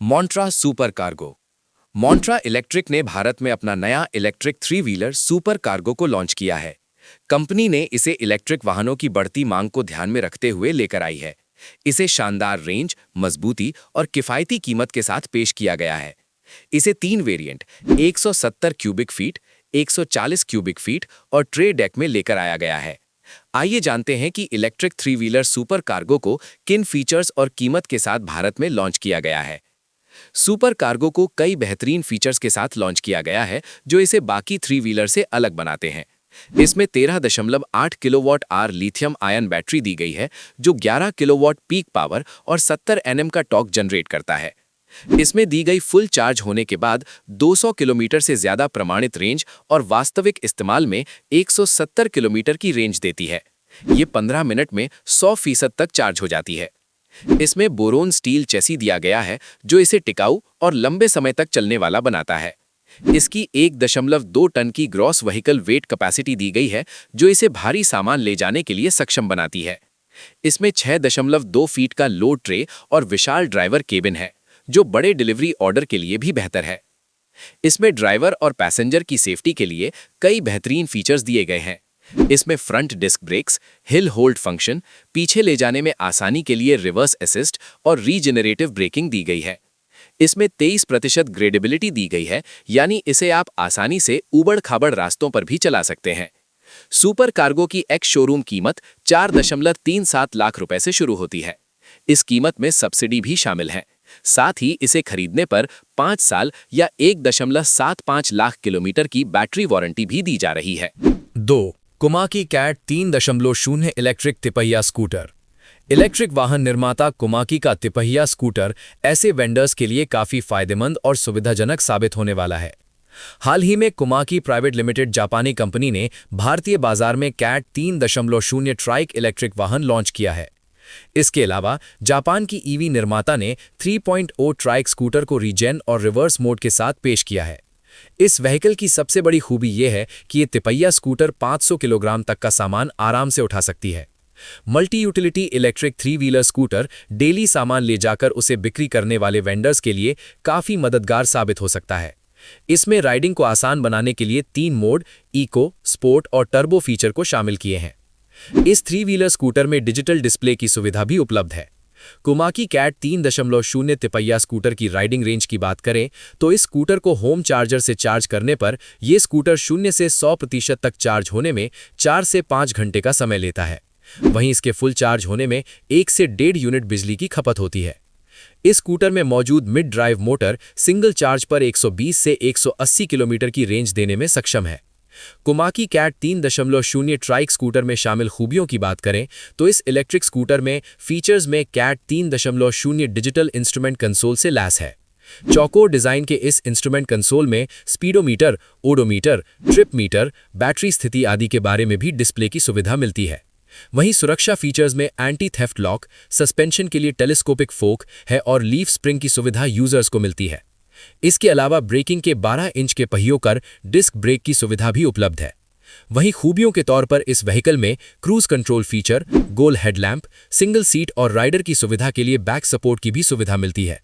Montra super cargo. Montra electric ने भारत में अपना नया electric three wheeler super cargo को लॉन्च किया है। कंपनी ने इसे इलेक्ट्रिक वाहनों की बढ़ती मांग को ध्यान में रखते हुए लेकर आई है। इसे शानदार रेंज, मजबूती और किफायती कीमत के साथ पेश किया गया है। इसे 3 variant 170 cubic feet, 140 cubic feet और ट्रे डेक में लेकर आया गया है। आइए जानते हैं कि electric three wheeler super cargo को किन फीचर्स और कीमत के साथ भारत में लॉन्च किया गया है। सुपर कार्गो को कई बेहतरीन फीचर्स के साथ लॉन्च किया गया है जो इसे बाकी थ्री व्हीलर से अलग बनाते हैं। इसमें 13.8 kilowatt hour lithium ion battery दी गई है जो 11 किलोवाट पीक पावर और 70 एनएम का टॉर्क जनरेट करता है। इसमें दी गई फुल चार्ज होने के बाद 200 किलोमीटर से ज्यादा प्रमाणित रेंज और वास्तविक इस्तेमाल में 170 किलोमीटर की रेंज देती है। ये 15 मिनट में 100% तक चार्ज हो जाती है। इसमें बोरोन स्टील चेसी दिया गया है जो इसे टिकाऊ और लंबे समय तक चलने वाला बनाता है। इसकी 1.2 टन की ग्रॉस व्हीकल वेट कैपेसिटी दी गई है जो इसे भारी सामान ले जाने के लिए सक्षम बनाती है। इसमें 6.2 फीट का लोड ट्रे और विशाल ड्राइवर केबिन है जो बड़े डिलीवरी ऑर्डर के लिए भी बेहतर है। इसमें ड्राइवर और पैसेंजर की सेफ्टी के लिए कई बेहतरीन फीचर्स दिए गए हैं। इसमें front disc brakes, hill hold function, पीछे ले जाने में आसानी के लिए रिवर्स असिस्ट और रीजेनरेटिव ब्रेकिंग दी गई है। इसमें 23% ग्रेडेबिलिटी दी गई है, यानी इसे आप आसानी से ऊबड़-खाबड़ रास्तों पर भी चला सकते हैं। सुपर कार्गो की एक्स शोरूम कीमत 4.37 लाख रुपए से शुरू होती है। इस कीमत में सब्सिडी भी शामिल है। साथ ही इसे खरीदने पर 5 साल या 1.75 लाख किलोमीटर की बैटरी वारंटी भी दी जा रही है। 2. कुमाकी कैट 3.0 इलेक्ट्रिक तिपहिया स्कूटर। इलेक्ट्रिक वाहन निर्माता कुमाकी का तिपहिया स्कूटर ऐसे वेंडर्स के लिए काफी फायदेमंद और सुविधाजनक साबित होने वाला है। हाल ही में कुमाकी प्राइवेट लिमिटेड जापानी कंपनी ने भारतीय बाजार में कैट 3.0 ट्राइक इलेक्ट्रिक वाहन लॉन्च किया है। इसके अलावा जापान की ईवी निर्माता ने 3.0 ट्राइक स्कूटर को रीजेन और रिवर्स मोड के साथ पेश किया है। इस व्हीकल की सबसे बड़ी खूबी यह है कि ये तिपहिया स्कूटर 500 किलोग्राम तक का सामान आराम से उठा सकती है। Multi utility electric three wheeler scooter daily सामान ले जाकर उसे बिक्री करने वाले वेंडर्स के लिए काफी मददगार साबित हो सकता है। इसमें राइडिंग को आसान बनाने के लिए 3 मोड इको, स्पोर्ट और टर्बो फीचर को शामिल किए हैं। इस थ्री व्हीलर स्कूटर में डिजिटल डिस्प्ले की सुविधा भी उपलब्ध है। कुमाकी कैट 3.0 तिपहिया स्कूटर की राइडिंग रेंज की बात करें तो इस स्कूटर को होम चार्जर से चार्ज करने पर यह स्कूटर 0 से 100% तक चार्ज होने में 4 से 5 घंटे का समय लेता है। वहीं इसके फुल चार्ज होने में 1 से 1.5 यूनिट बिजली की खपत होती है। इस स्कूटर में मौजूद mid drive motor single charge पर 120 से 180 किलोमीटर की रेंज देने में सक्षम है। कुमाकी कैट 3.0 ट्राइक स्कूटर में शामिल खूबियों की बात करें तो इस इलेक्ट्रिक स्कूटर में फीचर्स में कैट 3.0 डिजिटल इंस्ट्रूमेंट कंसोल से लैस है। चौकोर डिजाइन के इस इंस्ट्रूमेंट कंसोल में speedometer, odometer, trip meter, battery स्थिति आदि के बारे में भी डिस्प्ले की सुविधा मिलती है। वहीं सुरक्षा फीचर्स में एंटी थेफ्ट लॉक, सस्पेंशन के लिए टेलीस्कोपिक फोक है और लीफ स्प्रिंग की सुविधा यूजर्स को मिलती है। इसके अलावा ब्रेकिंग के 12 इंच के पहियों पर डिस्क ब्रेक की सुविधा भी उपलब्ध है। वहीं खूबियों के तौर पर इस व्हीकल में क्रूज कंट्रोल फीचर, गोल हेडलैम्प, सिंगल सीट और राइडर की सुविधा के लिए बैक सपोर्ट की भी सुविधा मिलती है।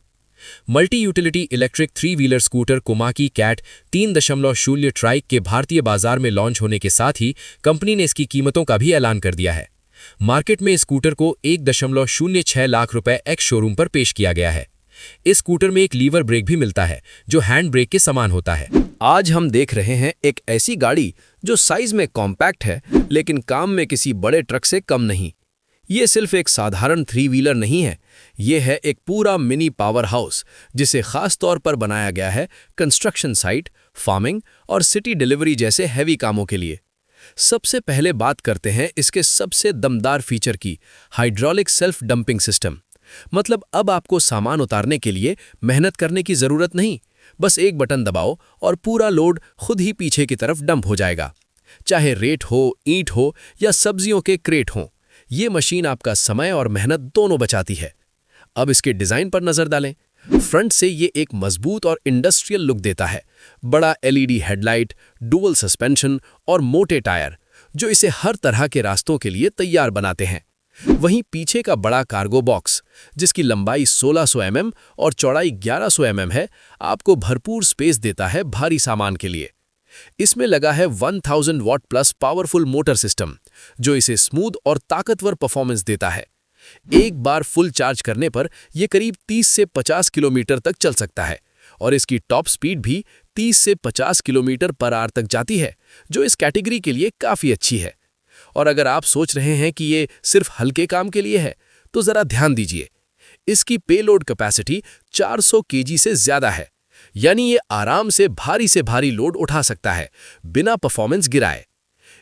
Multi utility electric three wheeler scooter Kumaki Cat 3.0 trike के भारतीय बाजार में लॉन्च होने के साथ ही कंपनी ने इसकी कीमतों का भी ऐलान कर दिया है। मार्केट में इस स्कूटर को 1.06 लाख रुपए एक्स शोरूम पर पेश किया गया है। इस स्कूटर में एक लीवर ब्रेक भी मिलता है जो हैंड ब्रेक के समान होता है। आज हम देख रहे हैं एक ऐसी गाड़ी जो साइज में कॉम्पैक्ट है लेकिन काम में किसी बड़े ट्रक से कम नहीं। ये सिर्फ एक साधारण थ्री व्हीलर नहीं है, ये है एक पूरा मिनी पावर हाउस जिसे खास तौर पर बनाया गया है कंस्ट्रक्शन साइट, फार्मिंग और सिटी डिलीवरी जैसे हैवी कामों के लिए। सबसे पहले बात करते हैं इसके सबसे दमदार फीचर की, हाइड्रोलिक सेल्फ डंपिंग सिस्टम। मतलब अब आपको सामान उतारने के लिए मेहनत करने की जरूरत नहीं, बस एक बटन दबाओ और पूरा लोड खुद ही पीछे की तरफ डंप हो जाएगा। चाहे रेत हो, ईंट हो या सब्जियों के क्रेट हो, ये मशीन आपका समय और मेहनत दोनों बचाती है। अब इसके डिजाइन पर नजर डालें। फ्रंट से ये एक मजबूत और इंडस्ट्रियल लुक देता है। बड़ा एलईडी हेडलाइट, डुअल सस्पेंशन और मोटे टायर जो इसे हर तरह के रास्तों के लिए तैयार बनाते हैं। वहीं पीछे का बड़ा कार्गो बॉक्स, जिसकी लंबाई 1600 mm और चौड़ाई 1100 mm है, आपको भरपूर स्पेस देता है भारी सामान के लिए। इसमें लगा है 1000 what plus powerful motor system, जो इसे स्मूथ और ताकतवर परफॉर्मेंस देता है। एक बार फुल चार्ज करने पर यह करीब 30 से 50 किलोमीटर तक चल सकता है और इसकी टॉप स्पीड भी 30 से 50 किलोमीटर पर आवर तक जाती है, जो इस कैटेगरी के लिए काफ़ी अच्छी है। और अगर आप सोच रहे हैं कि ये सिर्फ हल्के काम के लिए है, तो ज़रा ध्यान दीजिए। इसकी पेलोड कैपेसिटी 400 केजी से ज़्यादा है, यानी ये आराम से भारी लोड उठा सकता है बिना परफॉर्मेंस गिराए।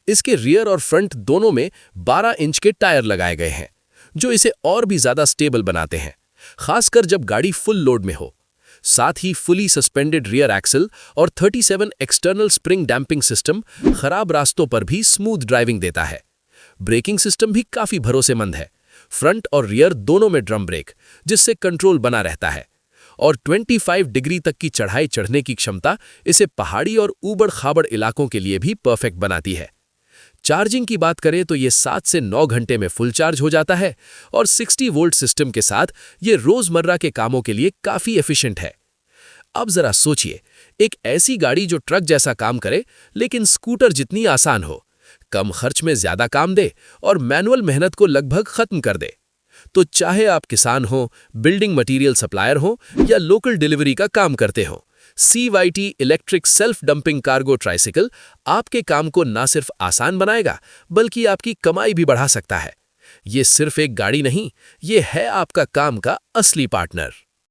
इसके रियर और फ्रंट दोनों में 12 इंच के टायर लगाए गए हैं, जो इसे और भी ज़्यादा स्टेबल बनाते हैं, खासकर जब गाड़ी फुल लोड में हो। साथ ही फुली सस्पेंडेड रियर एक्सल और 37 एक्सटर्नल स्प्रिंग डैम्पिंग सिस्टम खराब रास्तों पर भी स्मूथ ड्राइविंग देता है। ब्रेकिंग सिस्टम भी काफ़ी भरोसेमंद है, फ्रंट और रियर दोनों में ड्रम ब्रेक, जिससे कंट्रोल बना रहता है। और 25 डिग्री तक की चढ़ाई चढ़ने की क्षमता इसे पहाड़ी और ऊबड़-खाबड़ इलाकों के लिए भी परफेक्ट बनाती है। चार्जिंग की बात करें तो ये 7 से 9 घंटे में फुल चार्ज हो जाता है और 60 वोल्ट सिस्टम के साथ ये रोजमर्रा के कामों के लिए काफ़ी एफिशिएंट है। अब जरा सोचिए, एक ऐसी गाड़ी जो ट्रक जैसा काम करे लेकिन स्कूटर जितनी आसान हो, कम खर्च में ज़्यादा काम दे और मैनुअल मेहनत को लगभग ख़त्म कर दे। तो चाहे आप किसान हो, बिल्डिंग मटेरियल सप्लायर हो या लोकल डिलीवरी का काम करते हो, CYT electric self dumping cargo tricycle आपके काम को ना सिर्फ आसान बनाएगा, बल्कि आपकी कमाई भी बढ़ा सकता है। ये सिर्फ एक गाड़ी नहीं, ये है आपका काम का असली पार्टनर।